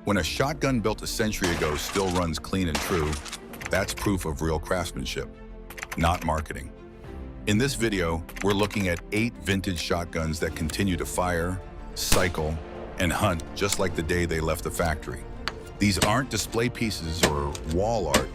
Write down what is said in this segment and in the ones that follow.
When a shotgun built a century ago still runs clean and true, that's proof of real craftsmanship, not marketing. In this video, we're looking at 8 vintage shotguns that continue to fire, cycle, and hunt just like the day they left the factory. These aren't display pieces or wall art.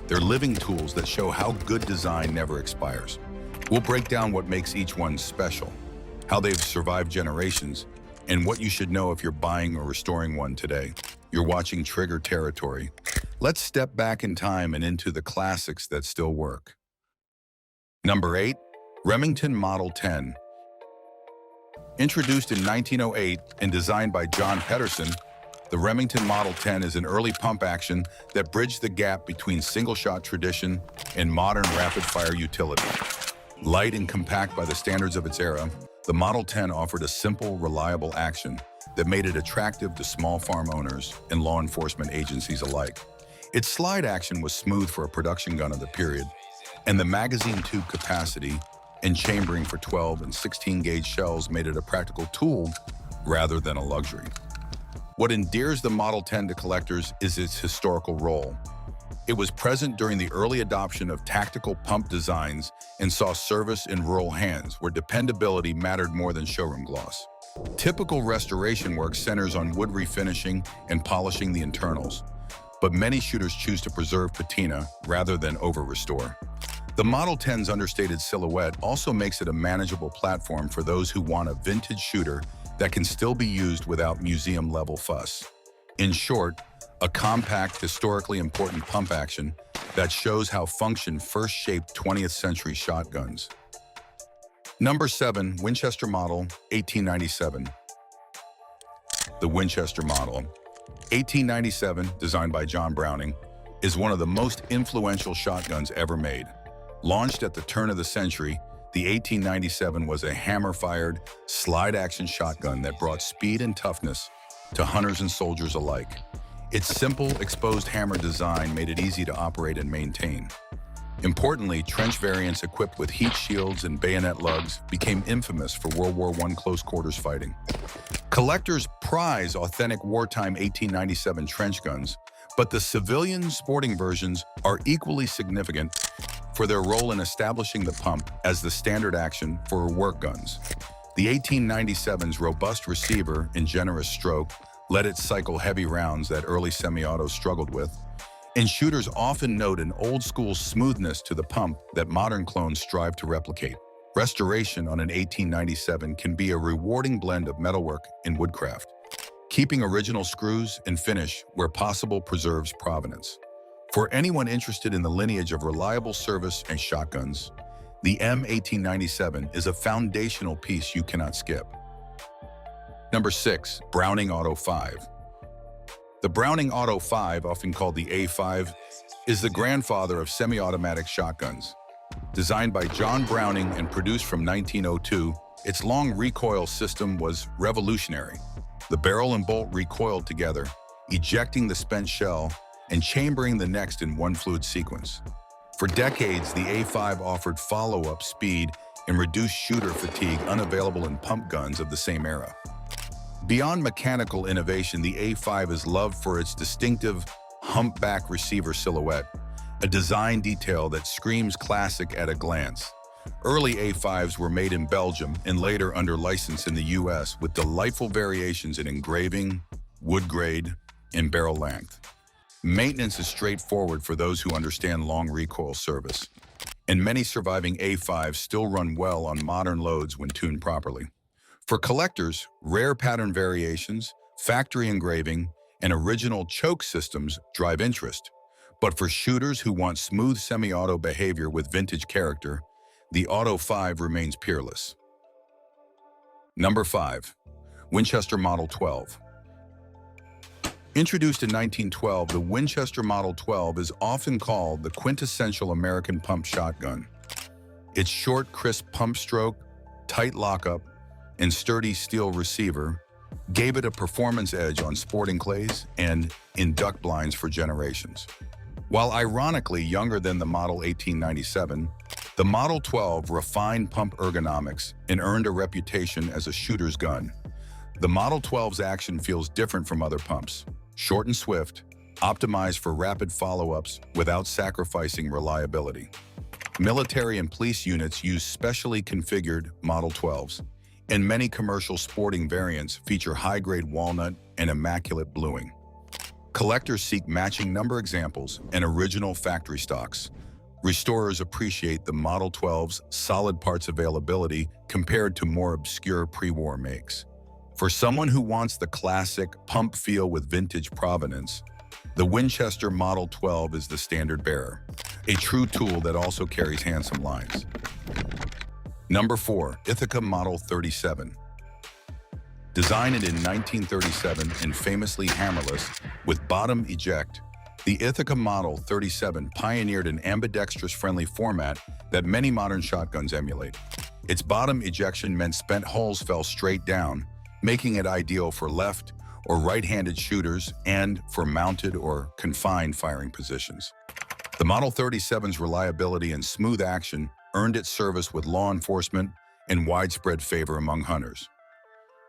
They're living tools that show how good design never expires. We'll break down what makes each one special, how they've survived generations, and what you should know if you're buying or restoring one today. You're watching Trigger Territory. Let's step back in time and into the classics that still work. Number 8, Remington Model 10. Introduced in 1908 and designed by John Pedersen, the Remington Model 10 is an early pump action that bridged the gap between single-shot tradition and modern rapid-fire utility. Light and compact by the standards of its era, the Model 10 offered a simple, reliable action that made it attractive to small farm owners and law enforcement agencies alike. Its slide action was smooth for a production gun of the period, and the magazine tube capacity and chambering for 12 and 16-gauge shells made it a practical tool rather than a luxury. What endears the Model 10 to collectors is its historical role. It was present during the early adoption of tactical pump designs and saw service in rural hands where dependability mattered more than showroom gloss. Typical restoration work centers on wood refinishing and polishing the internals, but many shooters choose to preserve patina rather than over-restore. The Model 10's understated silhouette also makes it a manageable platform for those who want a vintage shooter that can still be used without museum-level fuss. In short, a compact, historically important pump action that shows how function first shaped 20th century shotguns. Number 7, Winchester Model 1897. The Winchester Model 1897, designed by John Browning, is one of the most influential shotguns ever made. Launched at the turn of the century, the 1897 was a hammer-fired, slide-action shotgun that brought speed and toughness to hunters and soldiers alike. Its simple, exposed hammer design made it easy to operate and maintain. Importantly, trench variants equipped with heat shields and bayonet lugs became infamous for World War I close-quarters fighting. Collectors prize authentic wartime 1897 trench guns, but the civilian sporting versions are equally significant for their role in establishing the pump as the standard action for work guns. The 1897's robust receiver and generous stroke let it cycle heavy rounds that early semi-autos struggled with, and shooters often note an old-school smoothness to the pump that modern clones strive to replicate. Restoration on an 1897 can be a rewarding blend of metalwork and woodcraft. Keeping original screws and finish where possible preserves provenance. For anyone interested in the lineage of reliable service and shotguns, the M1897 is a foundational piece you cannot skip. Number 6, Browning Auto 5. The Browning Auto 5, often called the A5, is the grandfather of semi-automatic shotguns. Designed by John Browning and produced from 1902, its long recoil system was revolutionary. The barrel and bolt recoiled together, ejecting the spent shell and chambering the next in one fluid sequence. For decades, the A5 offered follow-up speed and reduced shooter fatigue unavailable in pump guns of the same era. Beyond mechanical innovation, the A5 is loved for its distinctive humpback receiver silhouette, a design detail that screams classic at a glance. Early A5s were made in Belgium and later under license in the US with delightful variations in engraving, wood grade, and barrel length. Maintenance is straightforward for those who understand long recoil service, and many surviving A5s still run well on modern loads when tuned properly. For collectors, rare pattern variations, factory engraving, and original choke systems drive interest. But for shooters who want smooth semi-auto behavior with vintage character, the Auto 5 remains peerless. Number 5, Winchester Model 12. Introduced in 1912, the Winchester Model 12 is often called the quintessential American pump shotgun. Its short, crisp pump stroke, tight lockup, and sturdy steel receiver gave it a performance edge on sporting clays and in duck blinds for generations. While ironically younger than the Model 1897, the Model 12 refined pump ergonomics and earned a reputation as a shooter's gun. The Model 12's action feels different from other pumps. short and swift, optimized for rapid follow-ups without sacrificing reliability. Military and police units use specially configured Model 12s, and many commercial sporting variants feature high-grade walnut and immaculate bluing. Collectors seek matching number examples and original factory stocks. Restorers appreciate the Model 12's solid parts availability compared to more obscure pre-war makes. For someone who wants the classic pump feel with vintage provenance, the Winchester Model 12 is the standard bearer, a true tool that also carries handsome lines. Number 4. Ithaca Model 37. Designed in 1937 and famously hammerless with bottom eject, the Ithaca Model 37 pioneered an ambidextrous-friendly format that many modern shotguns emulate. Its bottom ejection meant spent holes fell straight down, making it ideal for left or right-handed shooters and for mounted or confined firing positions. The Model 37's reliability and smooth action earned its service with law enforcement and widespread favor among hunters.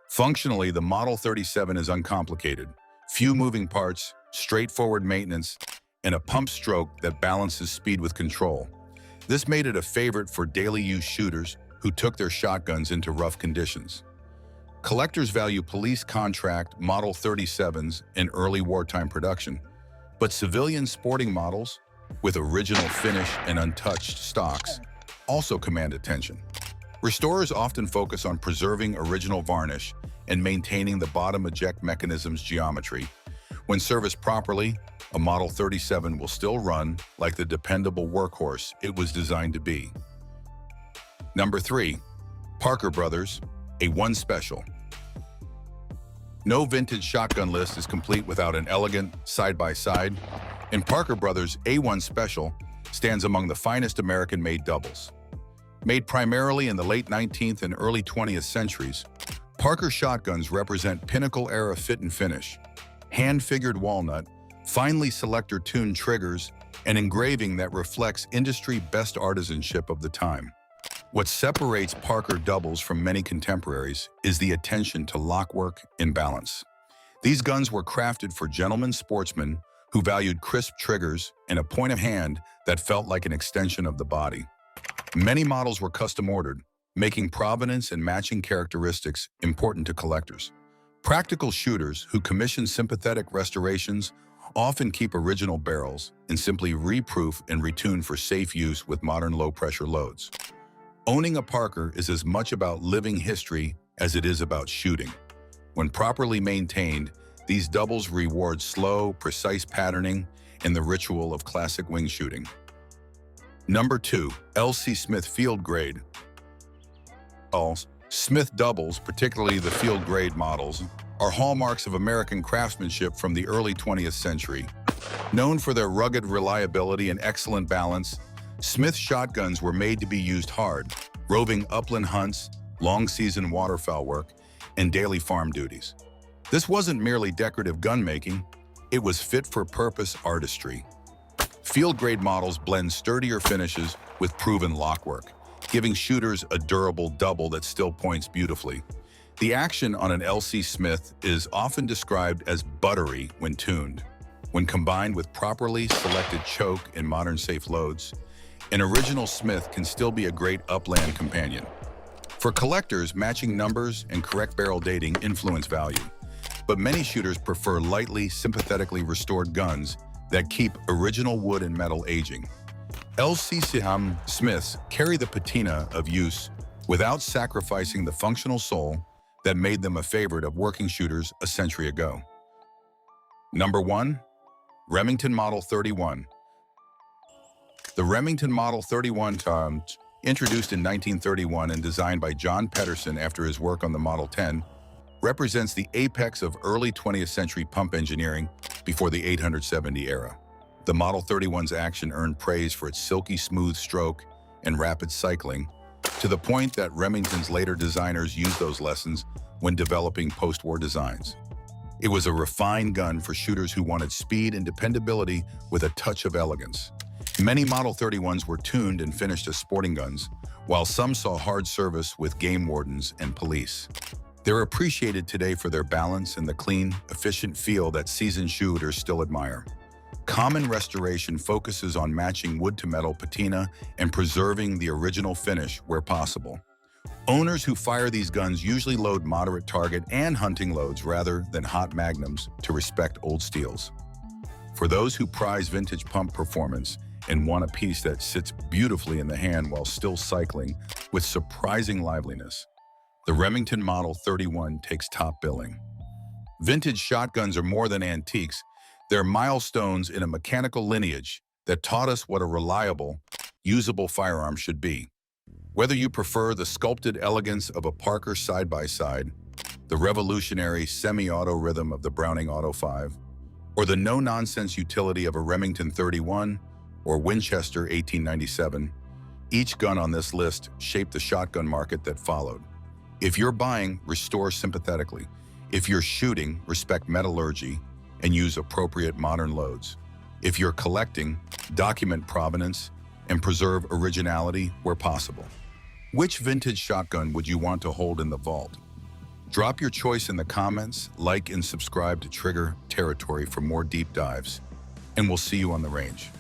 Functionally, the Model 37 is uncomplicated, few moving parts, straightforward maintenance, and a pump stroke that balances speed with control. This made it a favorite for daily use shooters who took their shotguns into rough conditions. Collectors value police contract Model 37s in early wartime production, but civilian sporting models with original finish and untouched stocks also command attention. Restorers often focus on preserving original varnish and maintaining the bottom eject mechanism's geometry. When serviced properly, a Model 37 will still run like the dependable workhorse it was designed to be. Number 3. Parker Brothers A1 Special. No vintage shotgun list is complete without an elegant side-by-side, and Parker Brothers A1 Special stands among the finest American-made doubles. Made primarily in the late 19th and early 20th centuries, Parker shotguns represent pinnacle-era fit and finish, hand-figured walnut, finely selector-tuned triggers, and engraving that reflects industry-best artisanship of the time. What separates Parker doubles from many contemporaries is the attention to lockwork and balance. These guns were crafted for gentlemen sportsmen who valued crisp triggers and a point of hand that felt like an extension of the body. Many models were custom-ordered, making provenance and matching characteristics important to collectors. Practical shooters who commission sympathetic restorations often keep original barrels and simply reproof and retune for safe use with modern low-pressure loads. Owning a Parker is as much about living history as it is about shooting. When properly maintained, these doubles reward slow, precise patterning and the ritual of classic wing shooting. Number 2. L.C. Smith Field Grade. Smith doubles, particularly the field grade models, are hallmarks of American craftsmanship from the early 20th century. Known for their rugged reliability and excellent balance, Smith shotguns were made to be used hard, roving upland hunts, long-season waterfowl work, and daily farm duties. This wasn't merely decorative gun-making, it was fit-for-purpose artistry. Field-grade models blend sturdier finishes with proven lockwork, giving shooters a durable double that still points beautifully. The action on an L.C. Smith is often described as buttery when tuned. When combined with properly selected choke and modern safe loads, an original Smith can still be a great upland companion. For collectors, matching numbers and correct barrel dating influence value, but many shooters prefer lightly, sympathetically restored guns that keep original wood and metal aging. L.C. Smiths carry the patina of use without sacrificing the functional soul that made them a favorite of working shooters a century ago. Number 1. Remington Model 31. The Remington Model 31, introduced in 1931 and designed by John Pedersen after his work on the Model 10, represents the apex of early 20th century pump engineering before the 870 era. The Model 31's action earned praise for its silky smooth stroke and rapid cycling, to the point that Remington's later designers used those lessons when developing post-war designs. It was a refined gun for shooters who wanted speed and dependability with a touch of elegance. Many Model 31s were tuned and finished as sporting guns, while some saw hard service with game wardens and police. They're appreciated today for their balance and the clean, efficient feel that seasoned shooters still admire. Common restoration focuses on matching wood to metal patina and preserving the original finish where possible. Owners who fire these guns usually load moderate target and hunting loads rather than hot magnums to respect old steels. For those who prize vintage pump performance and want a piece that sits beautifully in the hand while still cycling with surprising liveliness, the Remington Model 31 takes top billing. Vintage shotguns are more than antiques. They're milestones in a mechanical lineage that taught us what a reliable, usable firearm should be. Whether you prefer the sculpted elegance of a Parker side-by-side, the revolutionary semi-auto rhythm of the Browning Auto 5, or the no-nonsense utility of a Remington 31 or Winchester 1897, each gun on this list shaped the shotgun market that followed. If you're buying, restore sympathetically. If you're shooting, respect metallurgy and use appropriate modern loads. If you're collecting, document provenance and preserve originality where possible. Which vintage shotgun would you want to hold in the vault? Drop your choice in the comments, like and subscribe to Trigger Territory for more deep dives, and we'll see you on the range.